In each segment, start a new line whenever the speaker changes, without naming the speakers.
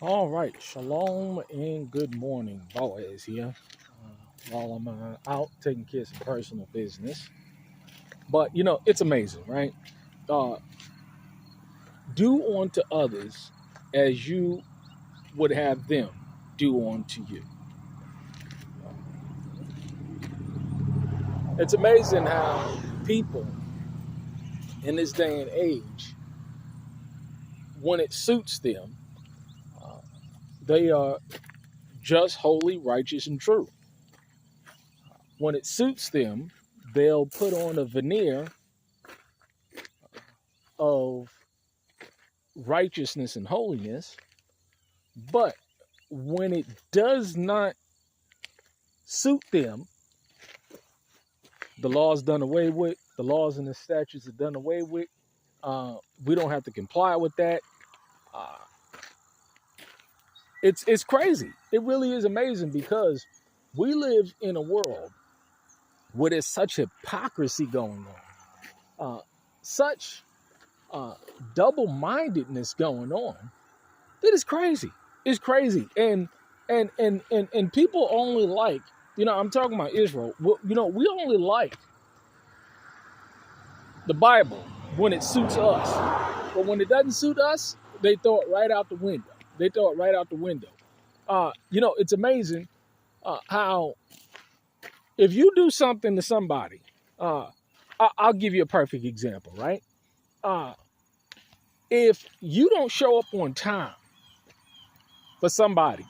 All right, shalom and good morning. Boaz here. While I'm out taking care of some personal business, but it's amazing, right? Uh, do unto others as you would have them do unto you. It's amazing how people in this day and age, when it suits them, uh, they are just holy, righteous, and true. When it suits them, they'll put on a veneer of righteousness and holiness. But when it does not suit them, the law's done away with. The laws and the statutes are done away with. We don't have to comply with that. Uh, it's crazy. It really is amazing because we live in a world where there's such hypocrisy going on, such uh, double-mindedness going on. That is crazy. It's crazy, and people only like. I'm talking about Israel. We only like the Bible when it suits us. But when it doesn't suit us, they throw it right out the window. They throw it right out the window. It's amazing how if you do something to somebody, I'll give you a perfect example, right? Uh, if you don't show up on time for somebody,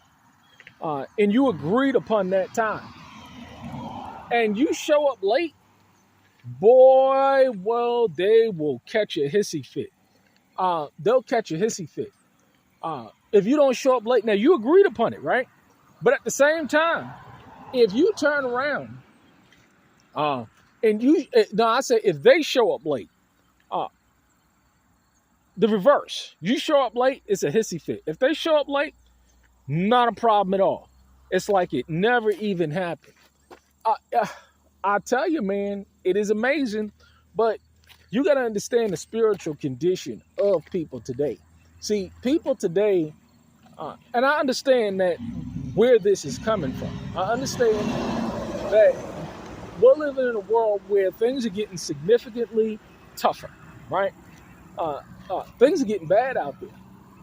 and you agreed upon that time, and you show up late, boy, well, they will catch a hissy fit. They'll catch a hissy fit. If you don't show up late, now you agreed upon it, right? But at the same time, if you turn around, and no, I say if they show up late, uh, the reverse. You show up late, it's a hissy fit. If they show up late, not a problem at all. It's like it never even happened. I tell you, man, it is amazing, but you got to understand the spiritual condition of people today. See, people today, and I understand that where this is coming from. I understand that we're living in a world where things are getting significantly tougher, right? Things are getting bad out there.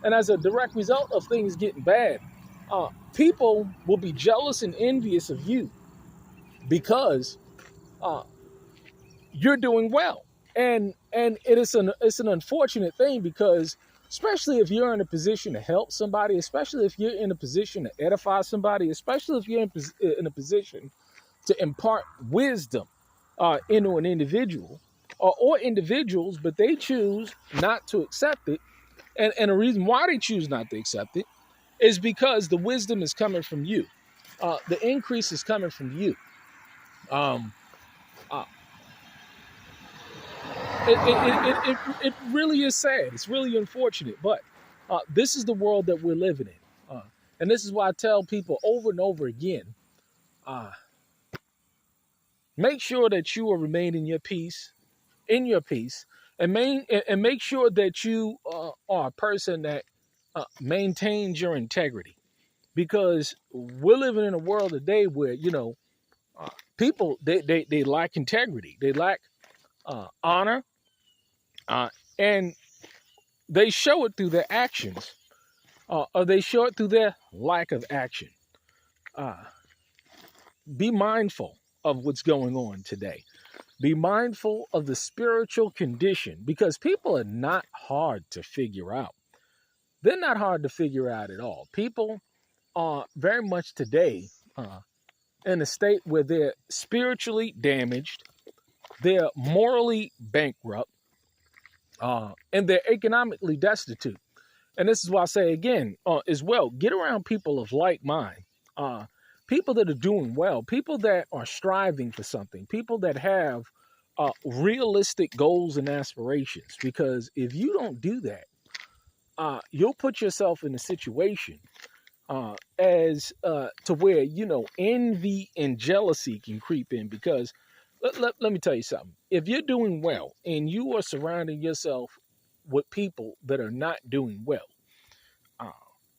And as a direct result of things getting bad, people will be jealous and envious of you because uh, you're doing well. And it's an unfortunate thing because especially if you're in a position to help somebody, especially if you're in a position to edify somebody, especially if you're in a position to impart wisdom into an individual or individuals, but they choose not to accept it. And the reason why they choose not to accept it is because the wisdom is coming from you. The increase is coming from you. Um, uh, it really is sad. It's really unfortunate. But this is the world that we're living in. And this is why I tell people over and over again, uh, make sure that you are remaining in your peace, and make sure that you are a person that maintains your integrity. Because we're living in a world today where, people, they lack integrity. They lack honor, uh, and they show it through their actions, or they show it through their lack of action. Uh, be mindful of what's going on today. Be mindful of the spiritual condition because people are not hard to figure out. They're not hard to figure out at all. People are very much today in a state where they're spiritually damaged, they're morally bankrupt, and they're economically destitute. And this is why I say again, as well, get around people of like mind, people that are doing well, people that are striving for something, people that have realistic goals and aspirations. Because if you don't do that, you'll put yourself in a situation as to where envy and jealousy can creep in. Because let me tell you something: if you're doing well and you are surrounding yourself with people that are not doing well, uh,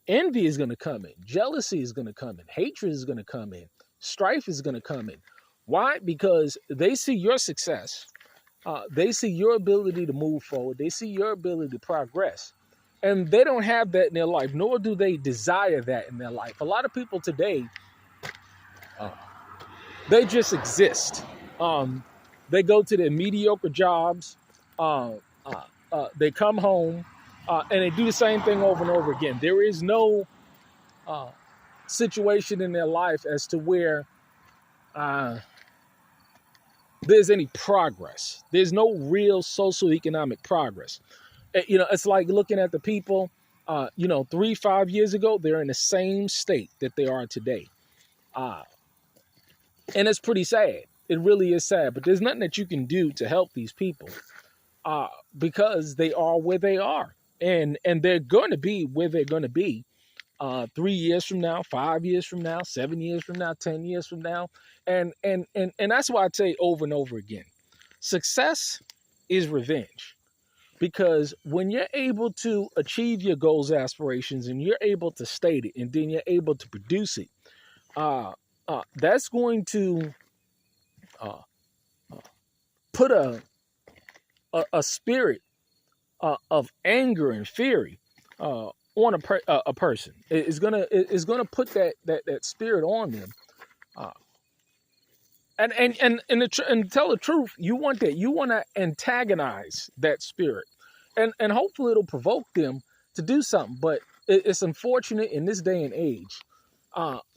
Envy is going to come in. Jealousy is going to come in. Hatred is going to come in. Strife is going to come in. Why? Because they see your success. They see your ability to move forward. They see your ability to progress. And they don't have that in their life, nor do they desire that in their life. A lot of people today, uh, they just exist. They go to their mediocre jobs. Uh, they come home and they do the same thing over and over again. There is no uh, situation in their life as to where there's any progress. There's no real socioeconomic progress. It's like looking at the people, 3, 5 years ago, they're in the same state that they are today. And it's pretty sad. It really is sad. But there's nothing that you can do to help these people because they are where they are. And they're going to be where they're going to be 3 years from now, 5 years from now, 7 years from now, 10 years from now. And that's why I say over and over again, success is revenge. Because when you're able to achieve your goals, aspirations, and you're able to state it, and then you're able to produce it, that's going to put a spirit of anger and fury on a person. It's gonna put that spirit on them. And tell the truth, you want that. You want to antagonize that spirit, and hopefully it'll provoke them to do something. But it's unfortunate in this day and age.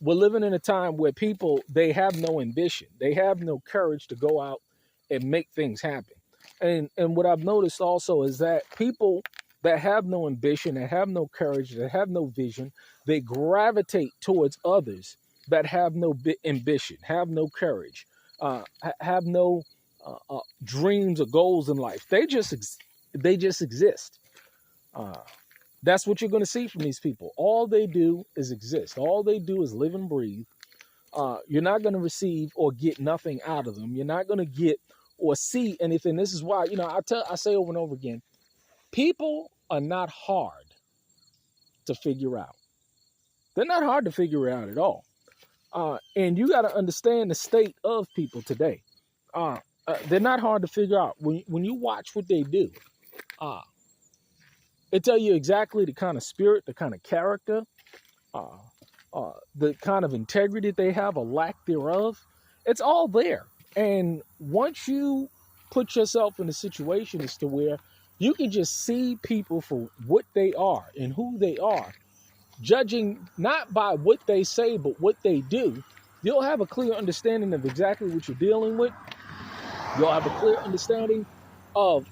We're living in a time where people, they have no ambition, they have no courage to go out and make things happen. And what I've noticed also is that people that have no ambition, that have no courage, that have no vision, they gravitate towards others that have no ambition, have no courage, have no dreams or goals in life. They just exist. That's what you're going to see from these people. All they do is exist. All they do is live and breathe. You're not going to receive or get nothing out of them. You're not going to get or see anything. This is why, I say over and over again, people are not hard to figure out. They're not hard to figure out at all. And you got to understand the state of people today. They're not hard to figure out. When you watch what they do, it tell you exactly the kind of spirit, the kind of character, the kind of integrity they have, or lack thereof. It's all there. And once you put yourself in a situation as to where you can just see people for what they are and who they are, judging not by what they say, but what they do, you'll have a clear understanding of exactly what you're dealing with. You'll have a clear understanding of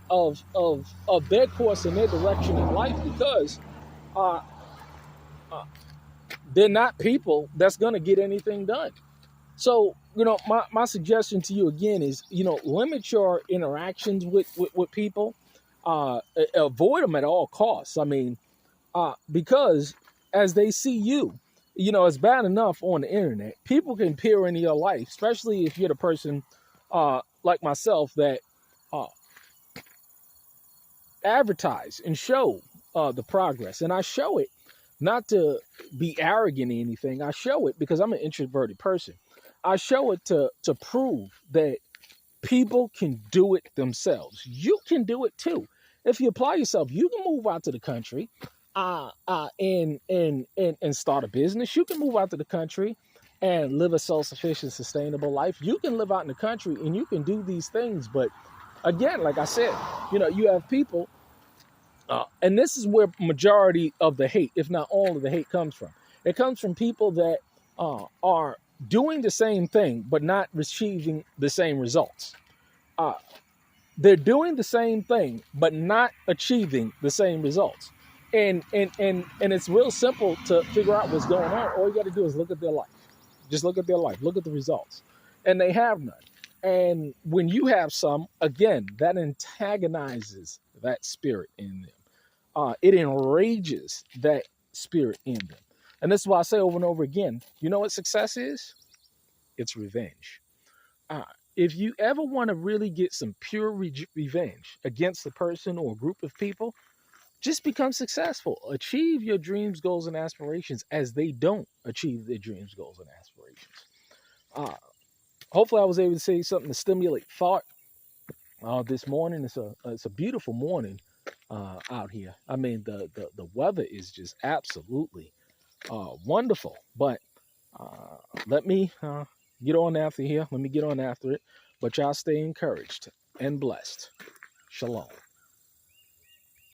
their course and their direction in life, because they're not people that's going to get anything done. So, my suggestion to you again is, limit your interactions with people. Avoid them at all costs. I mean, because as they see you, it's bad enough on the internet. People can peer into your life, especially if you're the person like myself that advertise and show the progress. And I show it not to be arrogant or anything. I show it because I'm an introverted person. I show it to prove that people can do it themselves. You can do it too. If you apply yourself, you can move out to the country and start a business. You can move out to the country and live a self-sufficient, sustainable life. You can live out in the country and you can do these things. But again, like I said, you have people, and this is where majority of the hate, if not all of the hate, comes from. It comes from people that are doing the same thing, but not achieving the same results. They're doing the same thing, but not achieving the same results. And it's real simple to figure out what's going on. All you got to do is look at their life. Just look at their life. Look at the results. And they have none. And when you have some, again, that antagonizes that spirit in them. It enrages that spirit in them. And this is why I say over and over again, you know what success is? It's revenge. If you ever want to really get some pure revenge against a person or a group of people, Just become successful. Achieve your dreams, goals, and aspirations as they don't achieve their dreams, goals, and aspirations. Uh, Hopefully, I was able to say something to stimulate thought this morning. It's a beautiful morning out here. I mean, the weather is just absolutely wonderful. But let me get on after here. Let me get on after it. But y'all stay encouraged and blessed. Shalom.